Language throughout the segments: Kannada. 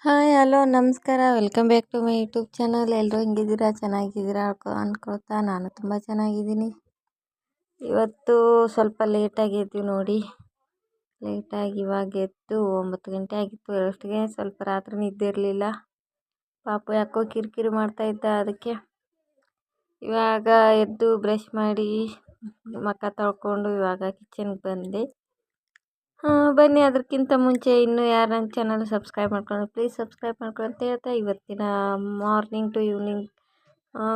ಹಾಯ್ ಹಲೋ ನಮಸ್ಕಾರ welcome back to my YouTube channel. ಎಲ್ಲರೂ ಹೆಂಗಿದ್ದೀರಾ? ಚೆನ್ನಾಗಿದ್ದೀರಾ ಅಂದ್ಕೊಳ್ತಾ ನಾನು ತುಂಬ ಚೆನ್ನಾಗಿದ್ದೀನಿ. ಇವತ್ತು ಸ್ವಲ್ಪ ಲೇಟಾಗಿ ಎದ್ವಿ ನೋಡಿ. ಲೇಟಾಗಿ ಇವಾಗ ಎದ್ದು 9 ಗಂಟೆ ಆಗಿತ್ತು. ಅಷ್ಟೊತ್ತಿಗೆ ಸ್ವಲ್ಪ ರಾತ್ರಿ ನಿದ್ದೆ ಇರಲಿಲ್ಲ. ಪಾಪು ಯಾಕೋ ಕಿರಿಕಿರಿ ಮಾಡ್ತಾಯಿದ್ದ. ಅದಕ್ಕೆ ಇವಾಗ ಎದ್ದು ಬ್ರಷ್ ಮಾಡಿ ಮುಖ ತೊಳ್ಕೊಂಡು ಇವಾಗ ಕಿಚನ್ಗೆ ಬಂದೆ. ಬನ್ನಿ, ಅದಕ್ಕಿಂತ ಮುಂಚೆ ಇನ್ನೂ ಯಾರು ನನ್ನ ಚಾನಲ್ ಸಬ್ಸ್ಕ್ರೈಬ್ ಮಾಡ್ಕೊಂಡು ಪ್ಲೀಸ್ ಸಬ್ಸ್ಕ್ರೈಬ್ ಮಾಡ್ಕೊಂಡು ಅಂತ ಹೇಳ್ತಾ ಇವತ್ತಿನ ಮಾರ್ನಿಂಗ್ ಟು ಈವ್ನಿಂಗ್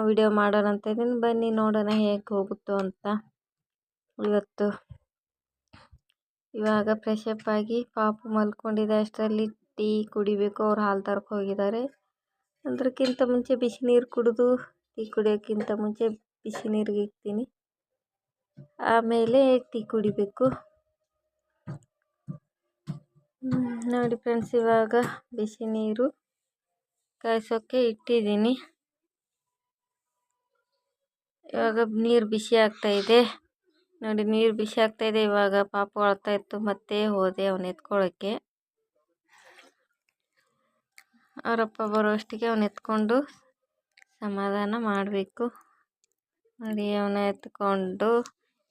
ವಿಡಿಯೋ ಮಾಡೋಣ ಅಂತ ಇದ್ದೀನಿ. ಬನ್ನಿ ನೋಡೋಣ ಹೇಗೆ ಹೋಗುತ್ತೋ ಅಂತ. ಇವಾಗ ಫ್ರೆಶ್ ಅಪ್ ಆಗಿ ಪಾಪು ಮಲ್ಕೊಂಡಿದೆ. ಅಷ್ಟರಲ್ಲಿ ಟೀ ಕುಡಿಬೇಕು. ಅವ್ರು ಹಾಲು ತರಕ್ಕೆ ಹೋಗಿದ್ದಾರೆ. ಅದಕ್ಕಿಂತ ಮುಂಚೆ ಬಿಸಿ ನೀರು ಕುಡಿದು ಟೀ ಕುಡಿಯೋಕ್ಕಿಂತ ಮುಂಚೆ ಬಿಸಿ ನೀರಿಗೆ ಇಕ್ತೀನಿ, ಆಮೇಲೆ ಟೀ ಕುಡಿಬೇಕು. ನೋಡಿ ಫ್ರೆಂಡ್ಸ್, ಇವಾಗ ಬಿಸಿ ನೀರು ಕಾಯಿಸೋಕ್ಕೆ ಇಟ್ಟಿದ್ದೀನಿ. ಇವಾಗ ನೀರು ಬಿಸಿ ಆಗ್ತಾಯಿದೆ ನೋಡಿ. ನೀರು ಬಿಸಿ ಆಗ್ತಾಯಿದೆ. ಇವಾಗ ಪಾಪು ಅಳ್ತಾ ಇತ್ತು, ಮತ್ತೆ ಹೋದೆ ಅವನು ಎತ್ಕೊಳ್ಳೋಕ್ಕೆ. ಅವರಪ್ಪ ಬರೋಷ್ಟಿಗೆ ಅವನು ಎತ್ಕೊಂಡು ಸಮಾಧಾನ ಮಾಡಬೇಕು ನೋಡಿ. ಅವನ ಎತ್ಕೊಂಡು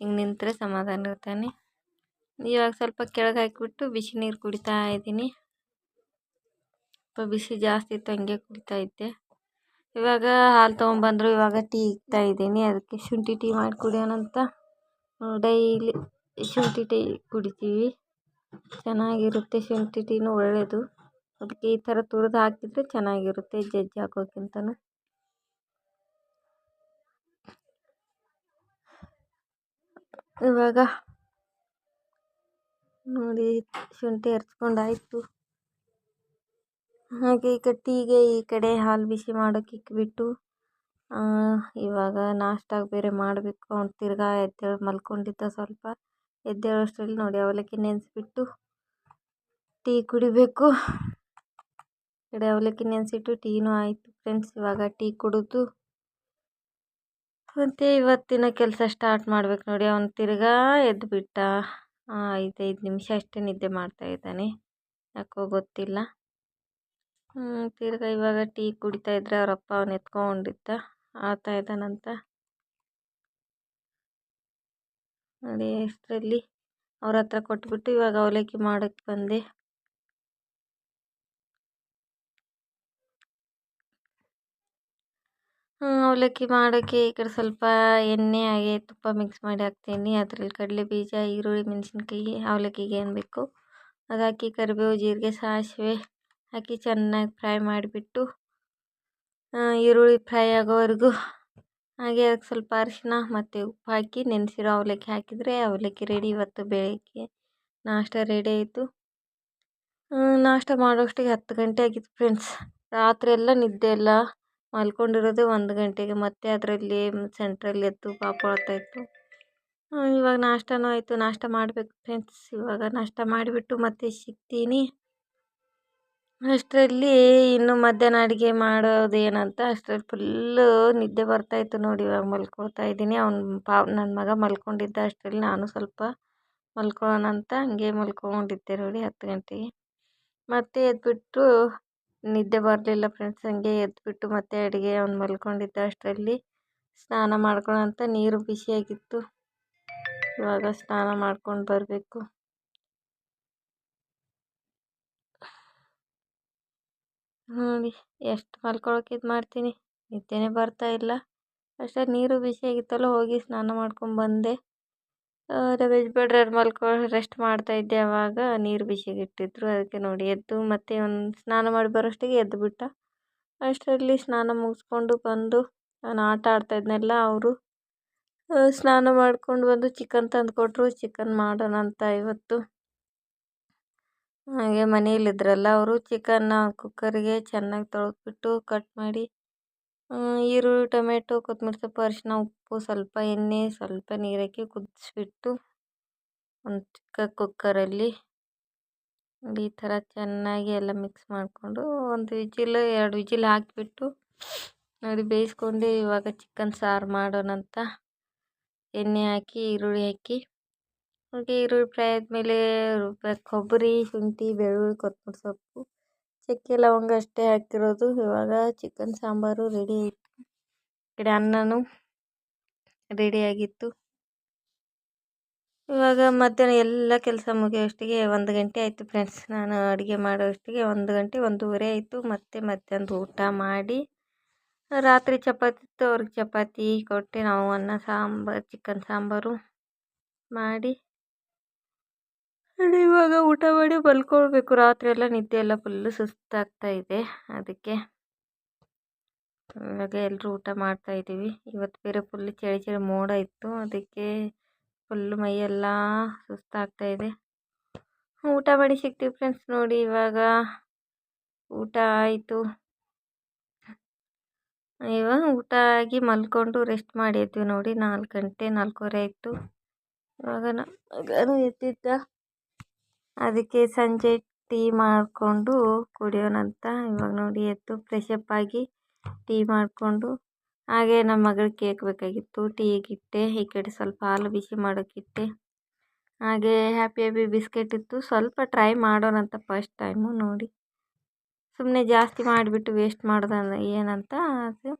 ಹಿಂಗೆ ನಿಂತರೆ ಸಮಾಧಾನ ಇರ್ತಾನೆ. ಇವಾಗ ಸ್ವಲ್ಪ ಕೆಳಗೆ ಹಾಕಿಬಿಟ್ಟು ಬಿಸಿ ನೀರು ಕುಡಿತಾ ಇದ್ದೀನಿ. ಬಿಸಿ ಜಾಸ್ತಿ ಇತ್ತು, ಹಂಗೆ ಕುಡಿತಾ ಇದ್ದೆ. ಇವಾಗ ಹಾಲು ತೊಗೊಂಬಂದರು. ಇವಾಗ ಟೀ ಇಕ್ತಾ ಇದ್ದೀನಿ. ಅದಕ್ಕೆ ಶುಂಠಿ ಟೀ ಮಾಡಿ ಕುಡಿಯೋಣ ಅಂತ. ಡೈಲಿ ಶುಂಠಿ ಟೀ ಕುಡಿತೀವಿ, ಚೆನ್ನಾಗಿರುತ್ತೆ. ಶುಂಠಿ ಟೀನೂ ಒಳ್ಳೆಯದು. ಅದಕ್ಕೆ ಈ ಥರ ತುರಿದು ಹಾಕಿದರೆ ಚೆನ್ನಾಗಿರುತ್ತೆ, ಜಜ್ಜಿ ಹಾಕೋಕ್ಕಿಂತನೂ. ಇವಾಗ ನೋಡಿ ಶುಂಠಿ ಹರ್ಚ್ಕೊಂಡಾಯಿತು. ಹಾಗೆ ಈಗ ಟೀಗೆ ಈ ಕಡೆ ಹಾಲು ಬಿಸಿ ಮಾಡೋಕ್ಕೆ ಇಕ್ಬಿಟ್ಟು ಇವಾಗ ನಾಷ್ಟಾಗಿ ಬೇರೆ ಮಾಡಬೇಕು. ಅವ್ನು ತಿರ್ಗಾ ಎದ್ದೇಳಿ ಮಲ್ಕೊಂಡಿದ್ದ. ಸ್ವಲ್ಪ ಎದ್ದೇಳೋಷ್ಟರಲ್ಲಿ ನೋಡಿ ಅವಲಕ್ಕಿ ನೆನೆಸ್ಬಿಟ್ಟು ಟೀ ಕುಡಿಬೇಕು. ಈ ಕಡೆ ಅವಲಕ್ಕಿ ನೆನೆಸಿಟ್ಟು ಟೀನೂ ಆಯಿತು ಫ್ರೆಂಡ್ಸ್. ಇವಾಗ ಟೀ ಕುಡಿದು ಮತ್ತು ಇವತ್ತಿನ ಕೆಲಸ ಸ್ಟಾರ್ಟ್ ಮಾಡ್ಬೇಕು ನೋಡಿ. ಅವನು ತಿರ್ಗಾ ಎದ್ದುಬಿಟ್ಟ. 5 ನಿಮಿಷ ಅಷ್ಟೇ ನಿದ್ದೆ ಮಾಡ್ತಾಯಿದ್ದಾನೆ, ಯಾಕೋ ಗೊತ್ತಿಲ್ಲ. ತಿರ್ಗಾ ಇವಾಗ ಟೀ ಕುಡಿತಾ ಇದ್ರೆ ಅವರಪ್ಪ ಅವನು ಎತ್ಕೊಂಡಿದ್ದ, ಆಳ್ತಾ ಇದ್ದಾನಂತ ನೋಡಿ. ಅಷ್ಟರಲ್ಲಿ ಅವ್ರ ಹತ್ರ ಕೊಟ್ಬಿಟ್ಟು ಇವಾಗ ಅವಲಕ್ಕಿ ಮಾಡೋಕ್ಕೆ ಬಂದೆ. ಅವಲಕ್ಕಿ ಮಾಡೋಕ್ಕೆ ಈ ಕಡೆ ಸ್ವಲ್ಪ ಎಣ್ಣೆ ಹಾಗೆ ತುಪ್ಪ ಮಿಕ್ಸ್ ಮಾಡಿ ಹಾಕ್ತೀನಿ. ಅದರಲ್ಲಿ ಕಡಲೆ ಬೀಜ, ಈರುಳ್ಳಿ, ಮೆಣಸಿನ್ಕಾಯಿ, ಅವಲಕ್ಕಿಗೆ ಏನು ಬೇಕು ಅದು ಹಾಕಿ ಕರಿಬೇವು, ಜೀರಿಗೆ, ಸಾಸಿವೆ ಹಾಕಿ ಚೆನ್ನಾಗಿ ಫ್ರೈ ಮಾಡಿಬಿಟ್ಟು ಈರುಳ್ಳಿ ಫ್ರೈ ಆಗೋವರೆಗೂ ಹಾಗೆ ಅದಕ್ಕೆ ಸ್ವಲ್ಪ ಅರಿಶಿನ ಮತ್ತು ಉಪ್ಪು ಹಾಕಿ ನೆನೆಸಿರೋ ಅವಲಕ್ಕಿ ಹಾಕಿದರೆ ಅವಲಕ್ಕಿ ರೆಡಿ. ಇವತ್ತು ಬೆಳಗ್ಗೆ ನಾಷ್ಟ ರೆಡಿ ಆಯಿತು. ನಾಷ್ಟ ಮಾಡೋಷ್ಟಿಗೆ 10 ಗಂಟೆ ಆಗಿತ್ತು ಫ್ರೆಂಡ್ಸ್. ರಾತ್ರಿ ಎಲ್ಲ ನಿದ್ದೆ ಇಲ್ಲ, ಮಲ್ಕೊಂಡಿರೋದೇ 1 ಗಂಟೆಗೆ. ಮತ್ತೆ ಅದರಲ್ಲಿ ಸೆಂಟ್ರಲ್ಲಿ ಎದ್ದು ಪಾಪು ಅಳ್ತಾ ಇತ್ತು. ಇವಾಗ ನಾಷ್ಟನೂ ಆಯಿತು. ನಾಷ್ಟ ಮಾಡಬೇಕು ಫ್ರೆಂಡ್ಸ್. ಇವಾಗ ನಾಷ್ಟ ಮಾಡಿಬಿಟ್ಟು ಮತ್ತೆ ಸಿಗ್ತೀನಿ. ಅಷ್ಟರಲ್ಲಿ ಇನ್ನು ಮಧ್ಯಾಹ್ನ ಅಡುಗೆ ಮಾಡೋದೇನಂತ ಅಷ್ಟರಲ್ಲಿ ಫುಲ್ಲು ನಿದ್ದೆ ಬರ್ತಾಯಿತ್ತು ನೋಡಿ. ಇವಾಗ ಮಲ್ಕೊಳ್ತಾ ಇದ್ದೀನಿ. ನನ್ನ ಮಗ ಮಲ್ಕೊಂಡಿದ್ದ. ಅಷ್ಟರಲ್ಲಿ ನಾನು ಸ್ವಲ್ಪ ಮಲ್ಕೊಳ್ಳೋಣ ಅಂತ ಹಂಗೆ ಮಲ್ಕೊಂಡಿದ್ದೆ ನೋಡಿ 10 ಗಂಟೆಗೆ. ಮತ್ತೆ ಎದ್ಬಿಟ್ಟು ನಿದ್ದೆ ಬರಲಿಲ್ಲ ಫ್ರೆಂಡ್ಸ್. ಹಂಗೆ ಎದ್ಬಿಟ್ಟು ಮತ್ತೆ ಅಡುಗೆ ಅವ್ನು ಮಲ್ಕೊಂಡಿದ್ದ. ಅಷ್ಟರಲ್ಲಿ ಸ್ನಾನ ಮಾಡ್ಕೊಳ್ಳೋ ಅಂತ ನೀರು ಬಿಸಿಯಾಗಿತ್ತು. ಇವಾಗ ಸ್ನಾನ ಮಾಡ್ಕೊಂಡು ಬರಬೇಕು ನೋಡಿ. ಎಷ್ಟು ಮಲ್ಕೊಳಕ್ಕೆ ಇದು ಮಾಡ್ತೀನಿ, ನಿದ್ದೆನೇ ಬರ್ತಾ ಇಲ್ಲ. ಅಷ್ಟೇ ನೀರು ಬಿಸಿಯಾಗಿತ್ತಲ್ಲ, ಹೋಗಿ ಸ್ನಾನ ಮಾಡ್ಕೊಂಡು ಬಂದೆ. ರಮೇಶ್ ಭಟ್ರು ರೆಸ್ಟ್ ಮಾಡ್ತಾಯಿದ್ದೆ. ಆವಾಗ ನೀರು ಬಿಸಿಗೆ ಇಟ್ಟಿದ್ರು. ಅದಕ್ಕೆ ನೋಡಿ ಎದ್ದು ಮತ್ತೆ ಒಂದು ಸ್ನಾನ ಮಾಡಿ ಬರೋಷ್ಟಿಗೆ ಎದ್ದು ಬಿಟ್ಟ. ಅಷ್ಟರಲ್ಲಿ ಸ್ನಾನ ಮುಗಿಸ್ಕೊಂಡು ಬಂದು ನಾನು ಆಟ ಆಡ್ತಾಯಿದ್ನೆಲ್ಲ, ಅವರು ಸ್ನಾನ ಮಾಡ್ಕೊಂಡು ಬಂದು ಚಿಕನ್ ತಂದು ಕೊಟ್ಟರು. ಚಿಕನ್ ಮಾಡೋಣ ಅಂತ ಇವತ್ತು. ಹಾಗೆ ಮನೆಯಲ್ಲಿದ್ರಲ್ಲ ಅವರು. ಚಿಕನ್ನ ಕುಕ್ಕರಿಗೆ ಚೆನ್ನಾಗಿ ತೊಳೆದ್ಬಿಟ್ಟು ಕಟ್ ಮಾಡಿ ಈರುಳ್ಳಿ, ಟೊಮೆಟೊ, ಕೊತ್ತಂಬರಿ ಸೊಪ್ಪು, ಅರಿಶಿನ, ಉಪ್ಪು, ಸ್ವಲ್ಪ ಎಣ್ಣೆ, ಸ್ವಲ್ಪ ನೀರು ಹಾಕಿ ಕುದಿಸ್ಬಿಟ್ಟು ಒಂದು ಚಿಕ್ಕ ಕುಕ್ಕರಲ್ಲಿ ಈ ಥರ ಚೆನ್ನಾಗಿ ಎಲ್ಲ ಮಿಕ್ಸ್ ಮಾಡಿಕೊಂಡು 1 ವಿಜಿಲ್ 2 ವಿಜಿಲ್ ಹಾಕಿಬಿಟ್ಟು ನೋಡಿ ಬೇಯಿಸ್ಕೊಂಡು ಇವಾಗ ಚಿಕನ್ ಸಾರು ಮಾಡೋಣ ಅಂತ ಎಣ್ಣೆ ಹಾಕಿ ಈರುಳ್ಳಿ ಹಾಕಿ ಹಾಗೆ ಈರುಳ್ಳಿ ಫ್ರೈ ಆದಮೇಲೆ ಕೊಬ್ಬರಿ, ಶುಂಠಿ, ಬೆಳ್ಳುಳ್ಳಿ, ಕೊತ್ತಂಬರಿ ಸೊಪ್ಪು, ಚಕ್ಕೆ ಲವಂಗ ಅಷ್ಟೇ ಹಾಕಿರೋದು. ಇವಾಗ ಚಿಕನ್ ಸಾಂಬಾರು ರೆಡಿ ಆಯಿತು. ಈ ಕಡೆ ಅನ್ನನೂ ರೆಡಿಯಾಗಿತ್ತು. ಇವಾಗ ಮಧ್ಯಾಹ್ನ ಎಲ್ಲ ಕೆಲಸ ಮುಗಿಯೋಷ್ಟಿಗೆ 1 ಗಂಟೆ ಆಯಿತು ಫ್ರೆಂಡ್ಸ್. ನಾನು ಅಡುಗೆ ಮಾಡೋಷ್ಟಿಗೆ 1 ಗಂಟೆ 1:30 ಆಯಿತು. ಮತ್ತೆ ಮಧ್ಯಾಹ್ನದ ಊಟ ಮಾಡಿ ರಾತ್ರಿ ಚಪಾತಿ ಇತ್ತು, ಅವ್ರಿಗೆ ಚಪಾತಿ ಕೊಟ್ಟೆ. ನಾವು ಅನ್ನ ಸಾಂಬಾರು ಚಿಕನ್ ಸಾಂಬಾರು ಮಾಡಿ ಇವಾಗ ಊಟ ಮಾಡಿ ಮಲ್ಕೊಳ್ಬೇಕು. ರಾತ್ರಿ ಎಲ್ಲ ನಿದ್ದೆ ಎಲ್ಲ ಫುಲ್ಲು ಸುಸ್ತಾಗ್ತಾಯಿದೆ. ಅದಕ್ಕೆ ಇವಾಗ ಎಲ್ಲರೂ ಊಟ ಮಾಡ್ತಾಯಿದ್ದೀವಿ. ಇವತ್ತು ಬೇರೆ ಫುಲ್ ಚಳಿ ಚಳಿ ಮೋಡ ಇತ್ತು, ಅದಕ್ಕೆ ಫುಲ್ಲು ಮೈಯೆಲ್ಲ ಸುಸ್ತಾಗ್ತಾಯಿದೆ. ಊಟ ಮಾಡಿ ಸಿಗ್ತೀವಿ ಫ್ರೆಂಡ್ಸ್. ನೋಡಿ ಇವಾಗ ಊಟ ಆಯಿತು. ಇವಾಗ ಊಟ ಆಗಿ ಮಲ್ಕೊಂಡು ರೆಸ್ಟ್ ಮಾಡಿ ಎದ್ವಿ. ನೋಡಿ 4 ಗಂಟೆ 4:15 ಆಯಿತು. ಇವಾಗ ಮಗನೂ ಎದ್ದಿದ್ದ, ಅದಕ್ಕೆ ಸಂಜೆ ಟೀ ಮಾಡಿಕೊಂಡು ಕುಡಿಯೋಣಂತ. ಇವಾಗ ನೋಡಿ ಎದ್ದು ಫ್ರೆಶಪ್ ಆಗಿ ಟೀ ಮಾಡಿಕೊಂಡು, ಹಾಗೆ ನಮ್ಮ ಮಗಳಿಗೆ ಕೇಕ್ ಬೇಕಾಗಿತ್ತು, ಟೀಗಿಟ್ಟೆ. ಈ ಕಡೆ ಸ್ವಲ್ಪ ಹಾಲು ಬಿಸಿ ಮಾಡೋಕ್ಕಿಟ್ಟೆ. ಹಾಗೆ ಹ್ಯಾಪಿ ಬಿಸ್ಕೆಟ್ ಇತ್ತು, ಸ್ವಲ್ಪ ಟ್ರೈ ಮಾಡೋಣಂತ ಫಸ್ಟ್ ಟೈಮು. ನೋಡಿ ಸುಮ್ಮನೆ ಜಾಸ್ತಿ ಮಾಡಿಬಿಟ್ಟು ವೇಸ್ಟ್ ಮಾಡೋದು ಏನಂತ ಅದು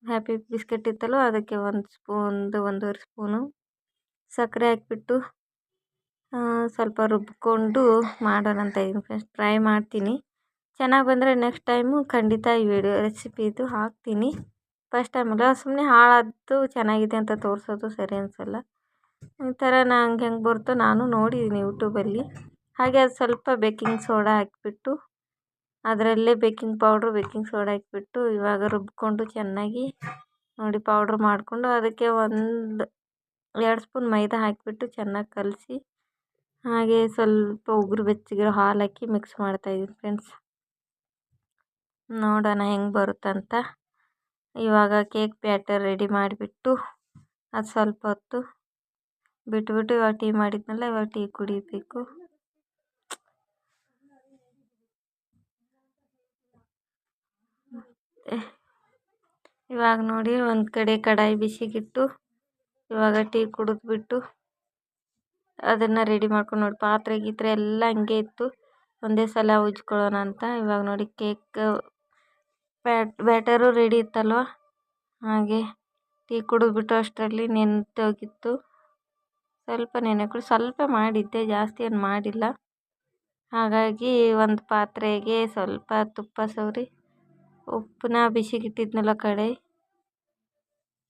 ಹ್ಯಾಪಿ ಬಿಸ್ಕೆಟ್ ಇತ್ತಲ್ಲೋ ಅದಕ್ಕೆ 1 ಸ್ಪೂನ್ದು 1.5 ಸ್ಪೂನು ಸಕ್ಕರೆ ಹಾಕಿಬಿಟ್ಟು ಸ್ವಲ್ಪ ರುಬ್ಕೊಂಡು ಮಾಡೋಣಂತ ಇದೀನಿ ಫ್ರೆಂಡ್ಸ್. ಟ್ರೈ ಮಾಡ್ತೀನಿ, ಚೆನ್ನಾಗಿ ಬಂದರೆ ನೆಕ್ಸ್ಟ್ ಟೈಮು ಖಂಡಿತ ಈ ವಿಡಿಯೋ ರೆಸಿಪಿದು ಹಾಕ್ತೀನಿ. ಫಸ್ಟ್ ಟೈಮಲ್ಲ ಸುಮ್ಮನೆ ಹಾಳಾದ್ದು ಚೆನ್ನಾಗಿದೆ ಅಂತ ತೋರಿಸೋದು ಸರಿ ಅನಿಸಲ್ಲ. ಈ ಥರ ನಂಗೆ ಹೆಂಗೆ ಬರುತ್ತೋ ನಾನು ನೋಡಿದ್ದೀನಿ ಯೂಟ್ಯೂಬಲ್ಲಿ. ಹಾಗೆ ಅದು ಸ್ವಲ್ಪ ಬೇಕಿಂಗ್ ಸೋಡಾ ಹಾಕಿಬಿಟ್ಟು, ಅದರಲ್ಲೇ ಬೇಕಿಂಗ್ ಪೌಡ್ರು ಬೇಕಿಂಗ್ ಸೋಡಾ ಹಾಕಿಬಿಟ್ಟು ಇವಾಗ ರುಬ್ಕೊಂಡು ಚೆನ್ನಾಗಿ ನೋಡಿ ಪೌಡ್ರ್ ಮಾಡಿಕೊಂಡು, ಅದಕ್ಕೆ 1-2 ಸ್ಪೂನ್ ಮೈದಾ ಹಾಕಿಬಿಟ್ಟು ಚೆನ್ನಾಗಿ ಕಲಸಿ, ಹಾಗೆ ಸ್ವಲ್ಪ ಉಗುರು ಬೆಚ್ಚಗಿರೋ ಹಾಲು ಹಾಕಿ ಮಿಕ್ಸ್ ಮಾಡ್ತಾಯಿದ್ದೀನಿ ಫ್ರೆಂಡ್ಸ್. ನೋಡೋಣ ಹೆಂಗೆ ಬರುತ್ತಂತ. ಇವಾಗ ಕೇಕ್ ಬ್ಯಾಟರ್ ರೆಡಿ ಮಾಡಿಬಿಟ್ಟು ಅದು ಸ್ವಲ್ಪ ಹೊತ್ತು ಬಿಟ್ಬಿಟ್ಟು ಇವಾಗ ಟೀ ಮಾಡಿದ್ನಲ್ಲ, ಇವಾಗ ಟೀ ಕುಡಿಬೇಕು. ಇವಾಗ ನೋಡಿ ಒಂದು ಕಡೆ ಕಡಾಯಿ ಬಿಸಿಗಿಟ್ಟು ಇವಾಗ ಟೀ ಕುಡಿದ್ಬಿಟ್ಟು ಅದನ್ನು ರೆಡಿ ಮಾಡ್ಕೊಂಡು, ನೋಡಿ ಪಾತ್ರೆ ಗೀತ್ರೆ ಎಲ್ಲ ಹಂಗೆ ಇತ್ತು, ಒಂದೇ ಸಲ ಉಜ್ಕೊಳ್ಳೋಣ ಅಂತ. ಇವಾಗ ನೋಡಿ ಕೇಕ್ ಬ್ಯಾಟರು ರೆಡಿ ಇತ್ತಲ್ವ, ಹಾಗೆ ಟೀ ಕುಡಿದ್ಬಿಟ್ಟು ಅಷ್ಟರಲ್ಲಿ ನೆನೆದೋಗಿತ್ತು. ಸ್ವಲ್ಪ ಮಾಡಿದ್ದೆ, ಜಾಸ್ತಿ ಏನು ಮಾಡಿಲ್ಲ. ಹಾಗಾಗಿ ಒಂದು ಪಾತ್ರೆಗೆ ಸ್ವಲ್ಪ ತುಪ್ಪ ಸವರಿ ಉಪ್ಪನ್ನ ಬಿಸಿಗಿಟ್ಟಿದ್ನಲ್ಲ ಕಡೆ,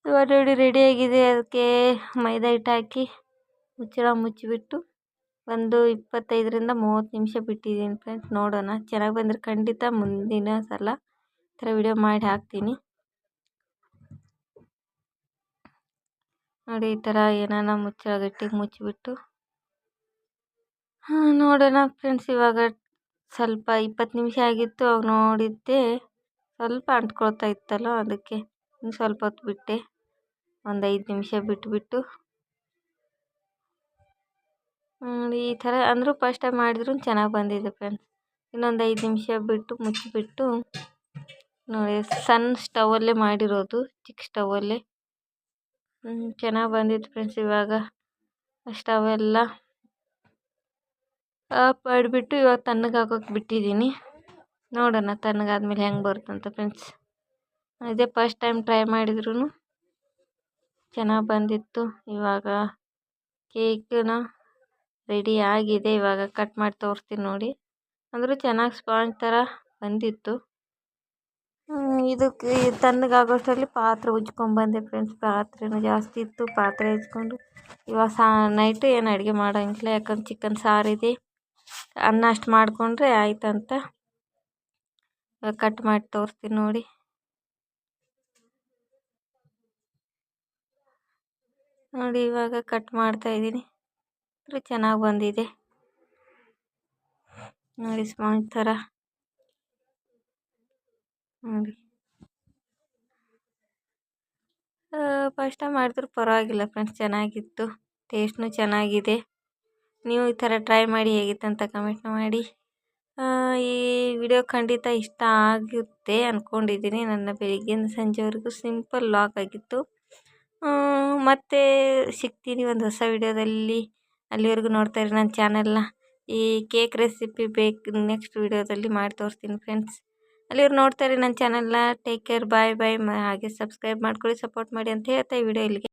ಇವಾಗ ನೋಡಿ ರೆಡಿಯಾಗಿದೆ. ಅದಕ್ಕೆ ಮೈದಾ ಹಿಟ್ಟು ಹಾಕಿ ಮುಚ್ಚಳ ಮುಚ್ಚಿಬಿಟ್ಟು ಒಂದು 25-30 ನಿಮಿಷ ಬಿಟ್ಟಿದ್ದೀನಿ ಫ್ರೆಂಡ್ಸ್. ನೋಡೋಣ, ಚೆನ್ನಾಗಿ ಬಂದರೆ ಖಂಡಿತ ಮುಂದಿನ ಸಲ ಈ ಥರ ವಿಡಿಯೋ ಮಾಡಿ ಹಾಕ್ತೀನಿ. ನೋಡಿ ಈ ಥರ ಏನಾನ ಮುಚ್ಚಳ ಗಟ್ಟಿಗೆ ಮುಚ್ಚಿಬಿಟ್ಟು ನೋಡೋಣ ಫ್ರೆಂಡ್ಸ್. ಇವಾಗ ಸ್ವಲ್ಪ 20 ನಿಮಿಷ ಆಗಿತ್ತು, ಅವಾಗ ನೋಡಿದ್ದೆ ಸ್ವಲ್ಪ ಅಂಟ್ಕೊಳ್ತಾ ಇತ್ತಲ್ಲ, ಅದಕ್ಕೆ ಇನ್ನು ಸ್ವಲ್ಪ ಹೊತ್ತು ಬಿಟ್ಟೆ. ಒಂದು 5 ನಿಮಿಷ ಬಿಟ್ಬಿಟ್ಟು ಈ ಥರ ಅಂದರೂ ಫಸ್ಟ್ ಟೈಮ್ ಮಾಡಿದ್ರು ಚೆನ್ನಾಗಿ ಬಂದಿದೆ ಫ್ರೆಂಡ್ಸ್. ಇನ್ನೊಂದು 5 ನಿಮಿಷ ಬಿಟ್ಟು ಮುಚ್ಚಿಬಿಟ್ಟು ನೋಡಿ, ಸಣ್ಣ ಸ್ಟವಲ್ಲೇ ಮಾಡಿರೋದು, ಚಿಕ್ಕ ಸ್ಟವಲ್ಲೇ ಚೆನ್ನಾಗಿ ಬಂದಿತ್ತು ಫ್ರೆಂಡ್ಸ್. ಇವಾಗ ಸ್ಟವೆಲ್ಲ ಆಫ್ ಮಾಡಿಬಿಟ್ಟು ಇವಾಗ ತಣ್ಣಗಾಗೋಕೆ ಬಿಟ್ಟಿದ್ದೀನಿ. ನೋಡೋಣ ತಣ್ಣಗಾದ್ಮೇಲೆ ಹೆಂಗೆ ಬರುತ್ತಂತ ಫ್ರೆಂಡ್ಸ್. ಇದೇ ಫಸ್ಟ್ ಟೈಮ್ ಟ್ರೈ ಮಾಡಿದ್ರು ಚೆನ್ನಾಗಿ ಬಂದಿತ್ತು. ಇವಾಗ ಕೇಕನ್ನ ರೆಡಿ ಆಗಿದೆ, ಇವಾಗ ಕಟ್ ಮಾಡಿ ತೋರಿಸ್ತೀನಿ ನೋಡಿ. ಅಂದರೂ ಚೆನ್ನಾಗಿ ಸ್ಪಾಂಜ್ ಥರ ಬಂದಿತ್ತು. ಇದಕ್ಕೆ ತಣ್ಣಗಾಗೋಷ್ಟರಲ್ಲಿ ಪಾತ್ರೆ ಉಜ್ಕೊಂಡ್ಬಂದೆ ಫ್ರೆಂಡ್ಸ್. ಪಾತ್ರೆನೂ ಜಾಸ್ತಿ ಇತ್ತು, ಪಾತ್ರೆ ಉಜ್ಕೊಂಡು ಇವಾಗ ನೈಟು ಏನು ಅಡುಗೆ ಮಾಡೋಂಗಿಲ್ಲ, ಯಾಕಂದ್ರೆ ಚಿಕನ್ ಸಾರಿದೆ, ಅನ್ನ ಅಷ್ಟು ಮಾಡಿಕೊಂಡ್ರೆ ಆಯ್ತಂತ. ಇವಾಗ ಕಟ್ ಮಾಡಿ ತೋರಿಸ್ತೀನಿ ನೋಡಿ. ನೋಡಿ ಇವಾಗ ಕಟ್ ಮಾಡ್ತಾಯಿದ್ದೀನಿ, ಚೆನ್ನಾಗಿ ಬಂದಿದೆ ನೋಡಿ, ಸ್ಪಾಂಜ್ ಥರ ನೋಡಿ. ಫಸ್ಟ್ ಟೈಮ್ ಮಾಡಿದ್ರು ಪರವಾಗಿಲ್ಲ ಫ್ರೆಂಡ್ಸ್, ಚೆನ್ನಾಗಿತ್ತು, ಟೇಸ್ಟ್ನೂ ಚೆನ್ನಾಗಿದೆ. ನೀವು ಈ ಥರ ಟ್ರೈ ಮಾಡಿ ಹೇಗಿತ್ತಂತ ಕಮೆಂಟ್ ಮಾಡಿ. ಈ ವಿಡಿಯೋ ಖಂಡಿತ ಇಷ್ಟ ಆಗುತ್ತೆ ಅಂದ್ಕೊಂಡಿದ್ದೀನಿ. ನನ್ನ ಬೆಳಿಗ್ಗೆಯಿಂದ ಸಂಜೆವರೆಗೂ ಸಿಂಪಲ್ ಲಾಗ್ ಆಗಿತ್ತು. ಮತ್ತೆ ಸಿಗ್ತೀನಿ ಒಂದು ಹೊಸ ವಿಡಿಯೋದಲ್ಲಿ. ಅಲ್ಲಿವರೆಗೂ ನೋಡ್ತಾಯಿರಿ ನನ್ನ ಚಾನೆಲ್ನ. ಈ ಕೇಕ್ ರೆಸಿಪಿ ಬೇಕು ನೆಕ್ಸ್ಟ್ ವಿಡಿಯೋದಲ್ಲಿ ಮಾಡಿ ತೋರಿಸ್ತೀನಿ ಫ್ರೆಂಡ್ಸ್. ಅಲ್ಲಿವ್ರು ನೋಡ್ತಾರೆ ನನ್ನ ಚಾನಲ್ನ. ಟೇಕ್ ಕೇರ್, ಬಾಯ್ ಬಾಯ್. ಹಾಗೆ ಸಬ್ಸ್ಕ್ರೈಬ್ ಮಾಡ್ಕೊಳ್ಳಿ, ಸಪೋರ್ಟ್ ಮಾಡಿ ಅಂತ ಹೇಳ್ತಾ ಈ ವಿಡಿಯೋ ಇಲ್ಲಿಗೆ